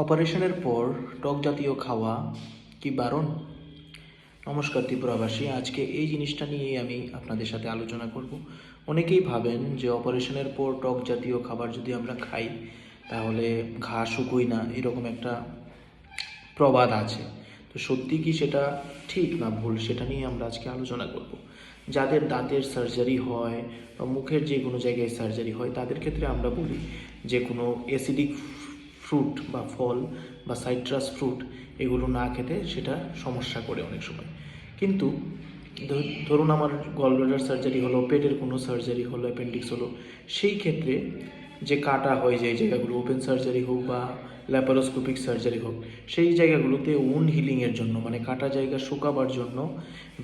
অপারেশনের পর টক জাতীয় খাওয়া কি বারণ? নমস্কার ত্রিপুরাবাসী, আজকে এই জিনিসটা নিয়েই আমি আপনাদের সাথে আলোচনা করব। অনেকেই ভাবেন যে অপারেশনের পর টক জাতীয় খাবার যদি আমরা খাই তাহলে ঘা শুকোয় না, এরকম একটা প্রবাদ আছে। তো সত্যি কি সেটা ঠিক না ভুল, সেটা নিয়ে আমরা আজকে আলোচনা করব। যাদের দাঁতের সার্জারি হয় বা মুখের যে কোনো জায়গায় সার্জারি হয় তাদের ক্ষেত্রে আমরা বলি যে কোনো অ্যাসিডিক ফ্রুট বা ফল বা সাইট্রাস ফ্রুট এগুলো না খেতে, সেটা সমস্যা করে অনেক সময়। কিন্তু ধরুন আমার গলব্লাডার সার্জারি হলো, পেটের কোনো সার্জারি হলো, অ্যাপেন্ডিক্স হলো, সেই ক্ষেত্রে যে কাটা হয় যে জায়গাগুলো, ওপেন সার্জারি হোক বা ল্যাপারোস্কোপিক সার্জারি হোক, সেই জায়গাগুলোতে উন্ড হিলিংয়ের জন্য, মানে কাটা জায়গা শুকাবার জন্য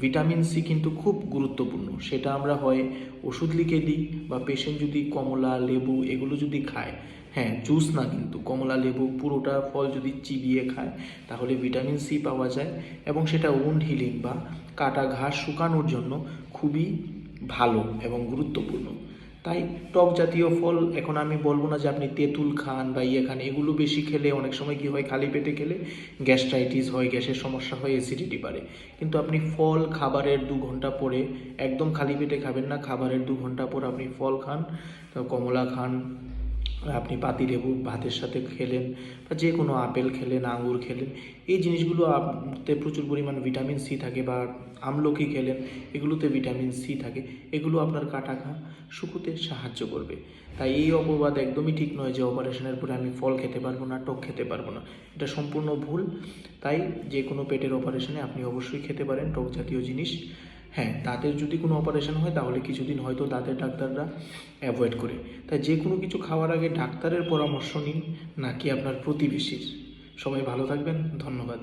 ভিটামিন সি কিন্তু খুব গুরুত্বপূর্ণ। সেটা আমরা হয় ওষুধ লিখে দিই বা পেশেন্ট যদি কমলা, লেবু এগুলো যদি খায়, হ্যাঁ জুস না, কিন্তু কমলা, লেবু পুরোটা ফল যদি চিবিয়ে খায় তাহলে ভিটামিন সি পাওয়া যায় এবং সেটা উন্ড হিলিং বা কাটা ঘাস শুকানোর জন্য খুবই ভালো এবং গুরুত্বপূর্ণ। তাই টক জাতীয় ফল, এখন আমি বলবো না যে আপনি তেঁতুল খান বা খান, এগুলো বেশি খেলে অনেক সময় কি হয়, খালি পেটে খেলে গ্যাস্ট্রাইটিস হয়, গ্যাসের সমস্যা হয়, অ্যাসিডিটি বাড়ে। কিন্তু আপনি ফল খাবারের 2 ঘন্টা পরে, একদম খালি পেটে খাবেন না, খাবারের 2 ঘন্টা পর আপনি ফল খান, কমলা খান, আপনি পাতিলেবু ভাতের সাথে খেলেন বা যে কোনো আপেল খেলেন, আঙুর খেলেন, এই জিনিসগুলো তে প্রচুর পরিমাণ ভিটামিন সি থাকে, বা আমলকি খেলেন, এগুলোতে ভিটামিন সি থাকে, এগুলো আপনার কাটা ঘা শুকোতে সাহায্য করবে। তাই এই অপবাদ একদমই ঠিক নয় যে অপারেশনের পরে আমি ফল খেতে পারবো না, টক খেতে পারবো না, এটা সম্পূর্ণ ভুল। তাই যে কোনো পেটের অপারেশনে আপনি অবশ্যই খেতে পারেন টক জাতীয় জিনিস। হ্যাঁ, দাঁতের যদি কোনো অপারেশন হয় তাহলে কিছুদিন হয়তো দাঁতের ডাক্তাররা অ্যাভয়েড করে। তাই যে কোনো কিছু খাওয়ার আগে ডাক্তারের পরামর্শ নিন, নাকি আপনার প্রতিবেশীর। সবাই ভালো থাকবেন, ধন্যবাদ।